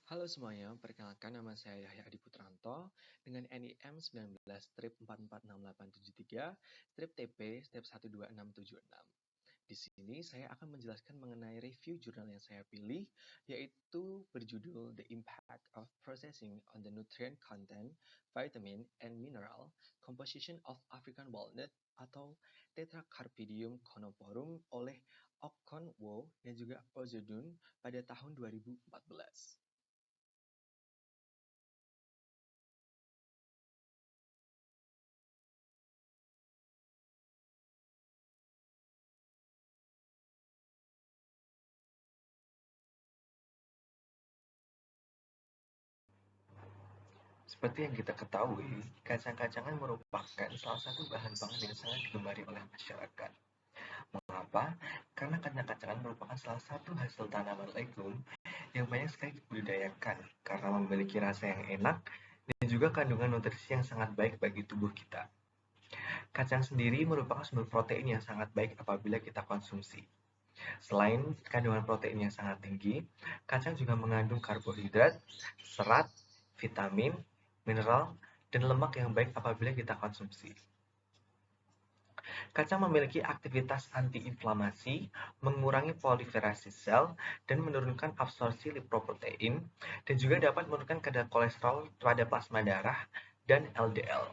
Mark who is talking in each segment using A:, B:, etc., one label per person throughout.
A: Halo semuanya, perkenalkan nama saya Yahya Adi Putranto dengan NIM 19-4466873, strip TP, strip 12676. Di sini saya akan menjelaskan mengenai review jurnal yang saya pilih, yaitu berjudul The Impact of Processing on the Nutrient Content, Vitamin, and Mineral Composition of African Walnut atau Tetracarpidium conoporum oleh Okkon Wo dan juga Ozodun pada tahun 2014.
B: Seperti yang kita ketahui, kacang-kacangan merupakan salah satu bahan pangan yang sangat digemari oleh masyarakat. Mengapa? Karena kacang-kacangan merupakan salah satu hasil tanaman legum yang banyak sekali dibudidayakan karena memiliki rasa yang enak dan juga kandungan nutrisi yang sangat baik bagi tubuh kita. Kacang sendiri merupakan sumber protein yang sangat baik apabila kita konsumsi. Selain kandungan protein yang sangat tinggi, kacang juga mengandung karbohidrat, serat, vitamin, mineral, dan lemak yang baik apabila kita konsumsi. Kacang memiliki aktivitas antiinflamasi, mengurangi proliferasi sel, dan menurunkan absorpsi lipoprotein, dan juga dapat menurunkan kadar kolesterol pada plasma darah dan LDL.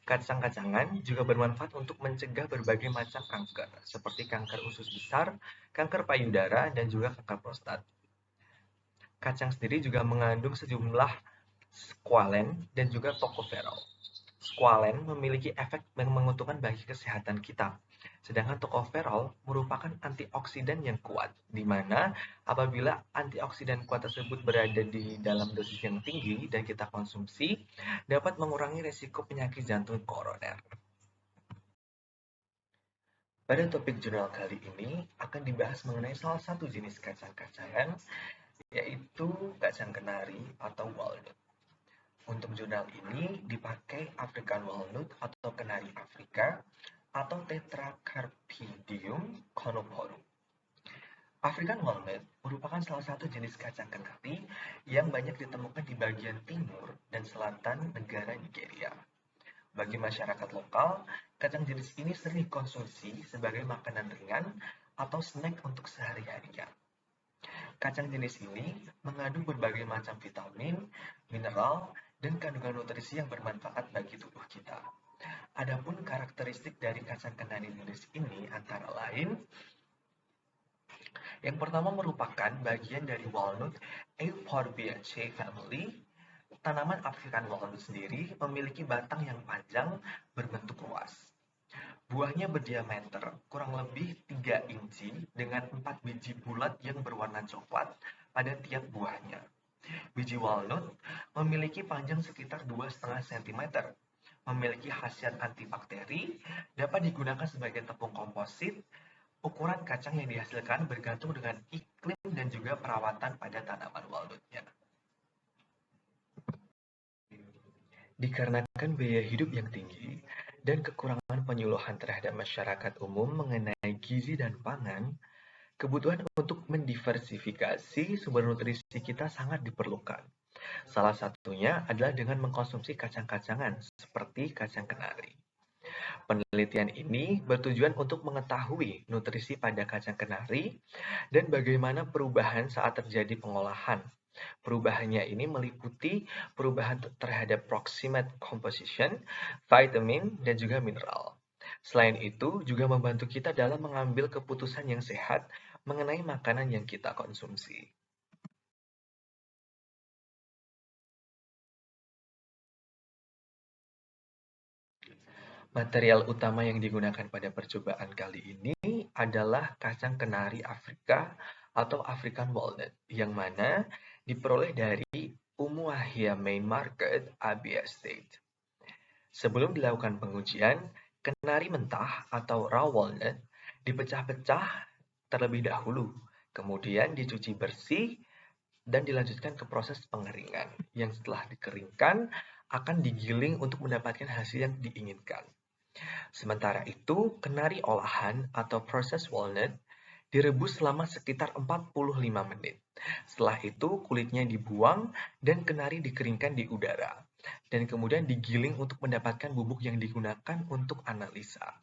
B: Kacang-kacangan juga bermanfaat untuk mencegah berbagai macam kanker, seperti kanker usus besar, kanker payudara, dan juga kanker prostat. Kacang sendiri juga mengandung sejumlah squalen dan juga tocopherol. Squalen memiliki efek yang menguntungkan bagi kesehatan kita, sedangkan tocopherol merupakan antioksidan yang kuat, di mana apabila antioksidan kuat tersebut berada di dalam dosis yang tinggi dan kita konsumsi, dapat mengurangi risiko penyakit jantung koroner. Pada topik jurnal kali ini akan dibahas mengenai salah satu jenis kacang-kacangan, yaitu kacang kenari atau walnut. Untuk jurnal ini dipakai African walnut atau kenari Afrika atau Tetracarpidium conoporum. African walnut merupakan salah satu jenis kacang kenari yang banyak ditemukan di bagian timur dan selatan negara Nigeria. Bagi masyarakat lokal, kacang jenis ini sering dikonsumsi sebagai makanan ringan atau snack untuk sehari-harinya. Kacang jenis ini mengandung berbagai macam vitamin, mineral, dan kandungan nutrisi yang bermanfaat bagi tubuh kita. Adapun karakteristik dari kacang kenari jenis ini antara lain, yang pertama merupakan bagian dari walnut Euphorbiaceae family. Tanaman African walnut sendiri memiliki batang yang panjang berbentuk luas. Buahnya berdiameter kurang lebih 3 inci dengan 4 biji bulat yang berwarna coklat pada tiap buahnya. Biji walnut memiliki panjang sekitar 2,5 cm, memiliki khasiat antibakteri, dapat digunakan sebagai tepung komposit. Ukuran kacang yang dihasilkan bergantung dengan iklim dan juga perawatan pada tanaman walnutnya. Dikarenakan biaya hidup yang tinggi dan kekurangan penyuluhan terhadap masyarakat umum mengenai gizi dan pangan, kebutuhan untuk mendiversifikasi sumber nutrisi kita sangat diperlukan. Salah satunya adalah dengan mengkonsumsi kacang-kacangan seperti kacang kenari. Penelitian ini bertujuan untuk mengetahui nutrisi pada kacang kenari dan bagaimana perubahan saat terjadi pengolahan. Perubahannya ini meliputi perubahan terhadap proximate composition, vitamin, dan juga mineral. Selain itu, juga membantu kita dalam mengambil keputusan yang sehat mengenai makanan yang kita konsumsi. Material utama yang digunakan pada percobaan kali ini adalah kacang kenari Afrika atau African walnut, yang mana diperoleh dari Umuahia Main Market, Abia State. Sebelum dilakukan pengujian, kenari mentah atau raw walnut dipecah-pecah terlebih dahulu, kemudian dicuci bersih dan dilanjutkan ke proses pengeringan, yang setelah dikeringkan akan digiling untuk mendapatkan hasil yang diinginkan. Sementara itu, kenari olahan atau processed walnut direbus selama sekitar 45 menit Setelah itu kulitnya dibuang dan kenari dikeringkan di udara. Dan kemudian digiling untuk mendapatkan bubuk yang digunakan untuk analisa.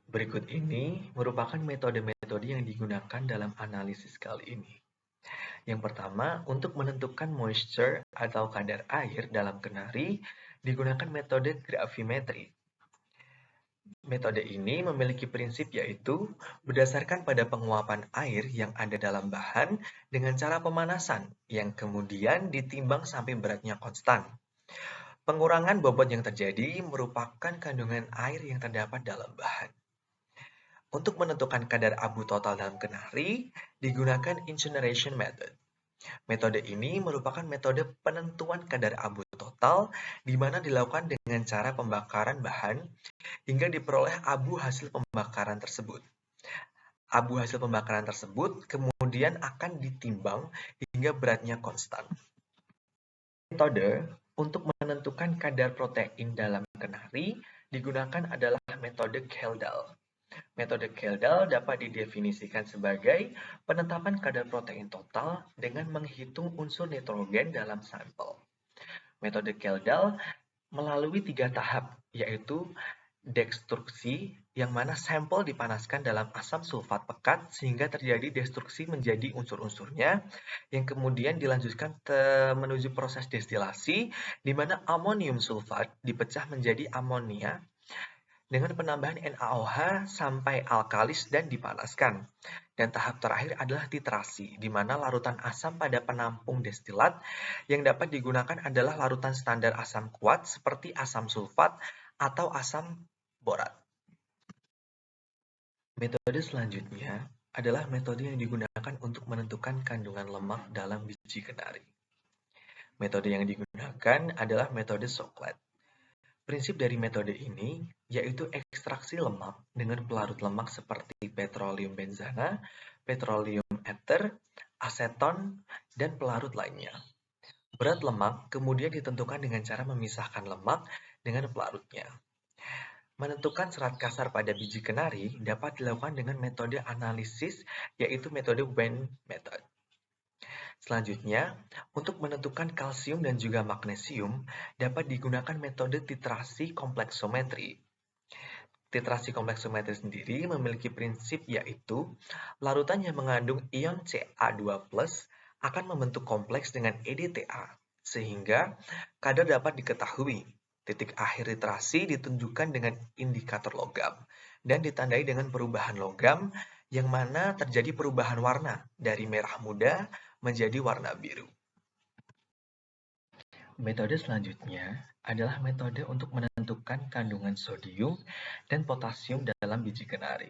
B: Berikut ini merupakan metode-metode yang digunakan dalam analisis kali ini. Yang pertama, untuk menentukan moisture atau kadar air dalam kenari, digunakan metode gravimetri. Metode ini memiliki prinsip yaitu berdasarkan pada penguapan air yang ada dalam bahan dengan cara pemanasan yang kemudian ditimbang sampai beratnya konstan. Pengurangan bobot yang terjadi merupakan kandungan air yang terdapat dalam bahan. Untuk menentukan kadar abu total dalam kenari, digunakan incineration method. Metode ini merupakan metode penentuan kadar abu total di mana dilakukan dengan cara pembakaran bahan hingga diperoleh abu hasil pembakaran tersebut. Abu hasil pembakaran tersebut kemudian akan ditimbang hingga beratnya konstan. Metode untuk menentukan kadar protein dalam kenari digunakan adalah metode Kjeldahl. Metode Kjeldahl dapat didefinisikan sebagai penetapan kadar protein total dengan menghitung unsur nitrogen dalam sampel. Metode Kjeldahl melalui 3 tahap, yaitu destruksi, yang mana sampel dipanaskan dalam asam sulfat pekat sehingga terjadi destruksi menjadi unsur-unsurnya, yang kemudian dilanjutkan menuju proses destilasi, di mana amonium sulfat dipecah menjadi amonia dengan penambahan NaOH sampai alkalis dan dipanaskan. Dan tahap terakhir adalah titrasi, di mana larutan asam pada penampung destilat yang dapat digunakan adalah larutan standar asam kuat seperti asam sulfat atau asam borat. Metode selanjutnya adalah metode yang digunakan untuk menentukan kandungan lemak dalam biji kenari. Metode yang digunakan adalah metode Soklat. Prinsip dari metode ini yaitu ekstraksi lemak dengan pelarut lemak seperti petroleum benzana, petroleum ether, aseton, dan pelarut lainnya. Berat lemak kemudian ditentukan dengan cara memisahkan lemak dengan pelarutnya. Menentukan serat kasar pada biji kenari dapat dilakukan dengan metode analisis yaitu metode Wendt method. Selanjutnya, untuk menentukan kalsium dan juga magnesium dapat digunakan metode titrasi kompleksometri. Titrasi kompleksometri sendiri memiliki prinsip yaitu larutan yang mengandung ion Ca2+ akan membentuk kompleks dengan EDTA, sehingga kadar dapat diketahui. Titik akhir titrasi ditunjukkan dengan indikator logam dan ditandai dengan perubahan logam yang mana terjadi perubahan warna dari merah muda menjadi warna biru. Metode selanjutnya adalah metode untuk menentukan kandungan sodium dan potasium dalam biji kenari.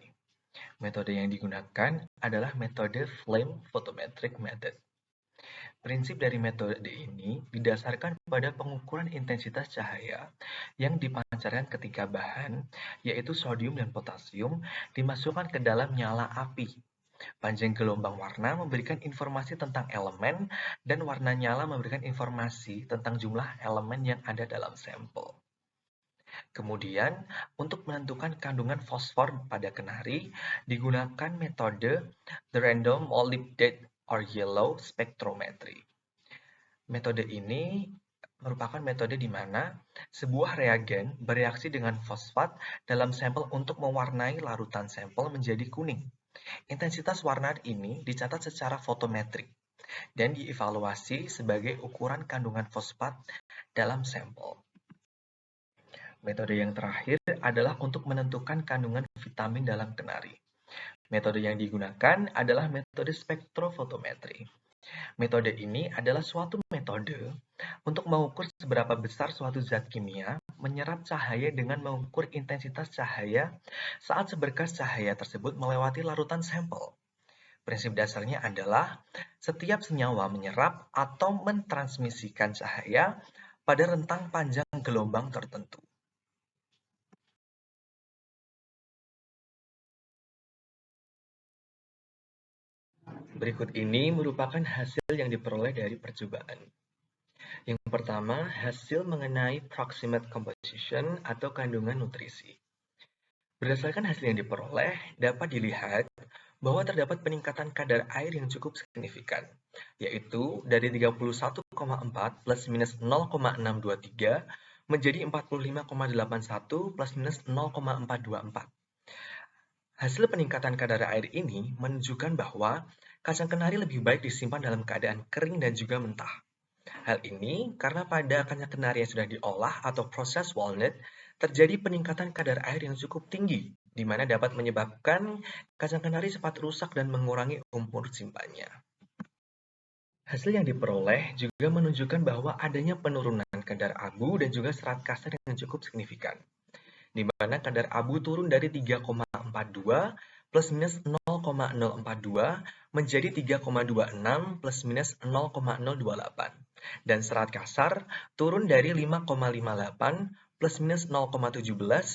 B: Metode yang digunakan adalah metode flame photometric method. Prinsip dari metode ini didasarkan pada pengukuran intensitas cahaya yang dipancarkan ketika bahan, yaitu sodium dan potasium, dimasukkan ke dalam nyala api. Panjang gelombang warna memberikan informasi tentang elemen, dan warna nyala memberikan informasi tentang jumlah elemen yang ada dalam sampel. Kemudian, untuk menentukan kandungan fosfor pada kenari, digunakan metode the random molybdate or yellow spectrometry. Metode ini merupakan metode di mana sebuah reagen bereaksi dengan fosfat dalam sampel untuk mewarnai larutan sampel menjadi kuning. Intensitas warna ini dicatat secara fotometrik dan dievaluasi sebagai ukuran kandungan fosfat dalam sampel. Metode yang terakhir adalah untuk menentukan kandungan vitamin dalam kenari. Metode yang digunakan adalah metode spektrofotometri. Metode ini adalah suatu metode untuk mengukur seberapa besar suatu zat kimia menyerap cahaya dengan mengukur intensitas cahaya saat seberkas cahaya tersebut melewati larutan sampel. Prinsip dasarnya adalah setiap senyawa menyerap atau mentransmisikan cahaya pada rentang panjang gelombang tertentu. Berikut ini merupakan hasil yang diperoleh dari percobaan. Yang pertama, hasil mengenai proximate composition atau kandungan nutrisi. Berdasarkan hasil yang diperoleh, dapat dilihat bahwa terdapat peningkatan kadar air yang cukup signifikan, yaitu dari 31,4 plus minus 0,623 menjadi 45,81 plus minus 0,424. Hasil peningkatan kadar air ini menunjukkan bahwa kacang kenari lebih baik disimpan dalam keadaan kering dan juga mentah. Hal ini karena pada kacang kenari yang sudah diolah atau proses walnut, terjadi peningkatan kadar air yang cukup tinggi, di mana dapat menyebabkan kacang kenari cepat rusak dan mengurangi umur simpannya. Hasil yang diperoleh juga menunjukkan bahwa adanya penurunan kadar abu dan juga serat kasar yang cukup signifikan, di mana kadar abu turun dari 3,42 plus minus 0,042 menjadi 3,26 plus minus 0,028. Dan serat kasar turun dari 5,58 plus minus 0,17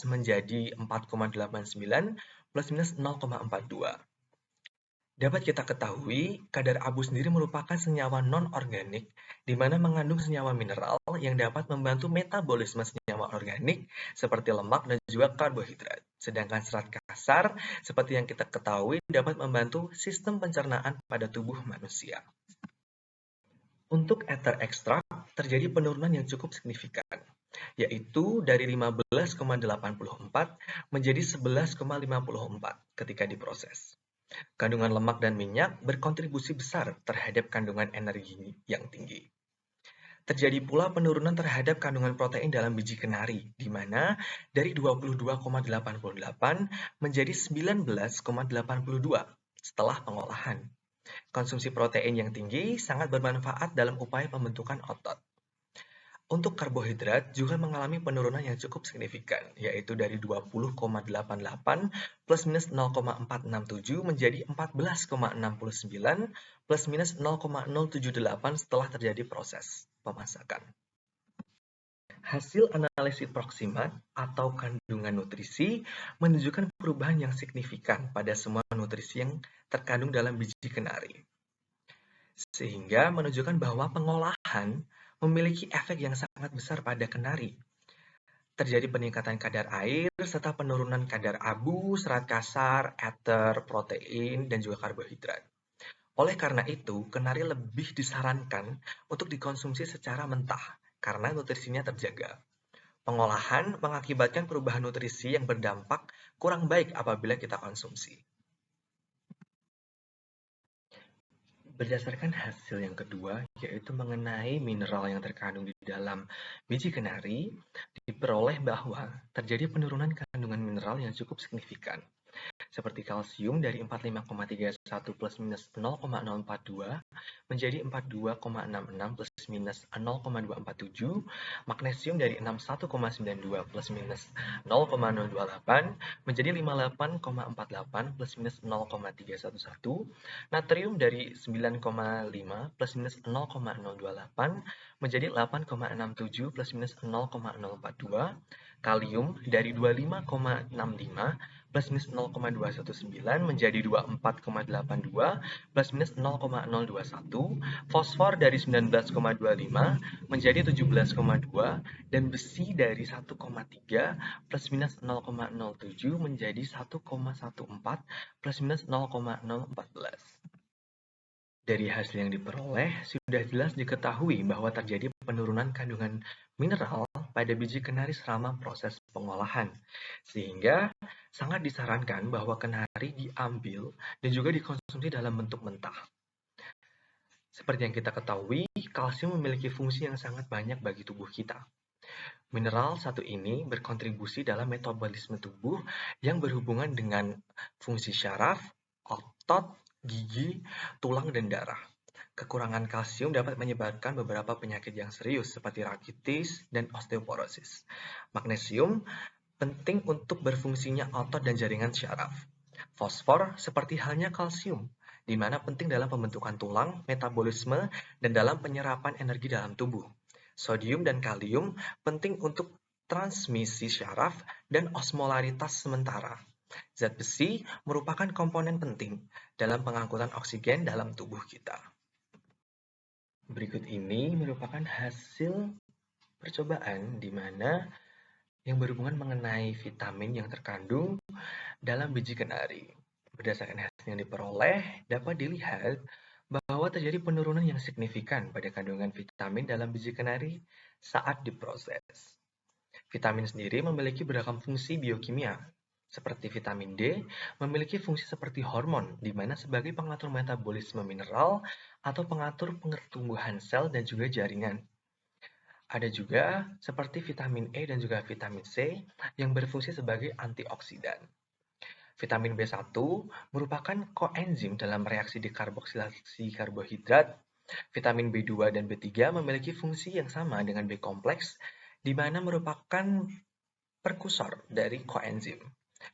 B: menjadi 4,89 plus minus 0,42. Dapat kita ketahui, kadar abu sendiri merupakan senyawa non-organik, di mana mengandung senyawa mineral yang dapat membantu metabolisme senyawa organik seperti lemak dan juga karbohidrat. Sedangkan serat kasar, seperti yang kita ketahui, dapat membantu sistem pencernaan pada tubuh manusia. Untuk ether ekstrak, terjadi penurunan yang cukup signifikan, yaitu dari 15,84 menjadi 11,54 ketika diproses. Kandungan lemak dan minyak berkontribusi besar terhadap kandungan energi yang tinggi. Terjadi pula penurunan terhadap kandungan protein dalam biji kenari, di mana dari 22,88 menjadi 19,82 setelah pengolahan. Konsumsi protein yang tinggi sangat bermanfaat dalam upaya pembentukan otot. Untuk karbohidrat juga mengalami penurunan yang cukup signifikan, yaitu dari 20,88 plus minus 0,467 menjadi 14,69 plus minus 0,078 setelah terjadi proses pemasakan. Hasil analisis proksimat atau kandungan nutrisi menunjukkan perubahan yang signifikan pada semua nutrisi yang terkandung dalam biji kenari. Sehingga menunjukkan bahwa pengolahan memiliki efek yang sangat besar pada kenari. Terjadi peningkatan kadar air serta penurunan kadar abu, serat kasar, ether, protein, dan juga karbohidrat. Oleh karena itu, kenari lebih disarankan untuk dikonsumsi secara mentah karena nutrisinya terjaga. Pengolahan mengakibatkan perubahan nutrisi yang berdampak kurang baik apabila kita konsumsi. Berdasarkan hasil yang kedua, yaitu mengenai mineral yang terkandung di dalam biji kenari, diperoleh bahwa terjadi penurunan kandungan mineral yang cukup signifikan, seperti kalsium dari 45,31 plus minus 0,042 menjadi 42,66 plus minus 0,247, magnesium dari 61,92 plus minus 0,028 menjadi 58,48 plus minus 0,311, natrium dari 9,5 plus minus 0,028 menjadi 8,67 plus minus 0,042, kalium dari 25,65 plus minus 0,219 menjadi 24,82 plus minus 0,021, fosfor dari 19,25 menjadi 17,2, dan besi dari 1,3 plus minus 0,07 menjadi 1,14 plus minus 0,014. Dari hasil yang diperoleh, sudah jelas diketahui bahwa terjadi penurunan kandungan mineral pada biji kenari selama proses pengolahan, sehingga sangat disarankan bahwa kenari diambil dan juga dikonsumsi dalam bentuk mentah. Seperti yang kita ketahui, kalsium memiliki fungsi yang sangat banyak bagi tubuh kita. Mineral satu ini berkontribusi dalam metabolisme tubuh yang berhubungan dengan fungsi syaraf, otot, gigi, tulang, dan darah. Kekurangan kalsium dapat menyebabkan beberapa penyakit yang serius seperti rakitis dan osteoporosis. Magnesium penting untuk berfungsinya otot dan jaringan syaraf. Fosfor seperti halnya kalsium, di mana penting dalam pembentukan tulang, metabolisme, dan dalam penyerapan energi dalam tubuh. Sodium dan kalium penting untuk transmisi syaraf dan osmolaritas sementara. Zat besi merupakan komponen penting dalam pengangkutan oksigen dalam tubuh kita. Berikut ini merupakan hasil percobaan di mana yang berhubungan mengenai vitamin yang terkandung dalam biji kenari. Berdasarkan hasil yang diperoleh, dapat dilihat bahwa terjadi penurunan yang signifikan pada kandungan vitamin dalam biji kenari saat diproses. Vitamin sendiri memiliki beragam fungsi biokimia. Seperti vitamin D, memiliki fungsi seperti hormon, di mana sebagai pengatur metabolisme mineral atau pengatur pertumbuhan sel dan juga jaringan. Ada juga seperti vitamin E dan juga vitamin C yang berfungsi sebagai antioksidan. Vitamin B1 merupakan koenzim dalam reaksi dekarboksilasi karbohidrat. Vitamin B2 dan B3 memiliki fungsi yang sama dengan B kompleks, di mana merupakan perkusor dari koenzim.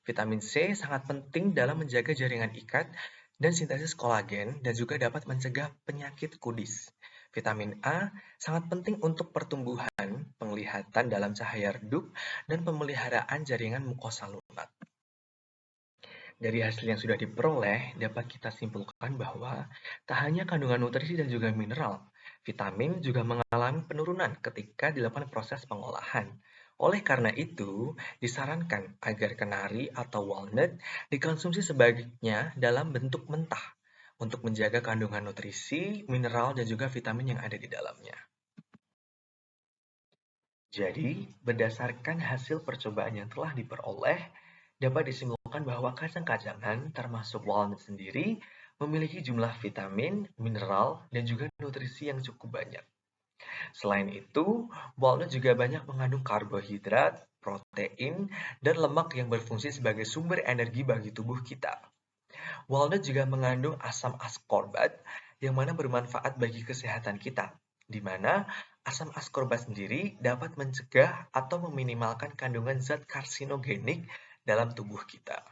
B: Vitamin C sangat penting dalam menjaga jaringan ikat dan sintesis kolagen dan juga dapat mencegah penyakit kudis. Vitamin A sangat penting untuk pertumbuhan, penglihatan dalam cahaya redup, dan pemeliharaan jaringan mukosa lunak. Dari hasil yang sudah diperoleh, dapat kita simpulkan bahwa tak hanya kandungan nutrisi dan juga mineral, vitamin juga mengalami penurunan ketika dilakukan proses pengolahan. Oleh karena itu, disarankan agar kenari atau walnut dikonsumsi sebaiknya dalam bentuk mentah untuk menjaga kandungan nutrisi, mineral, dan juga vitamin yang ada di dalamnya. Jadi, berdasarkan hasil percobaan yang telah diperoleh, dapat disimpulkan bahwa kacang-kacangan, termasuk walnut sendiri, memiliki jumlah vitamin, mineral, dan juga nutrisi yang cukup banyak. Selain itu, walnut juga banyak mengandung karbohidrat, protein, dan lemak yang berfungsi sebagai sumber energi bagi tubuh kita. Walnut juga mengandung asam ascorbat yang mana bermanfaat bagi kesehatan kita, di mana asam ascorbat sendiri dapat mencegah atau meminimalkan kandungan zat karsinogenik dalam tubuh kita.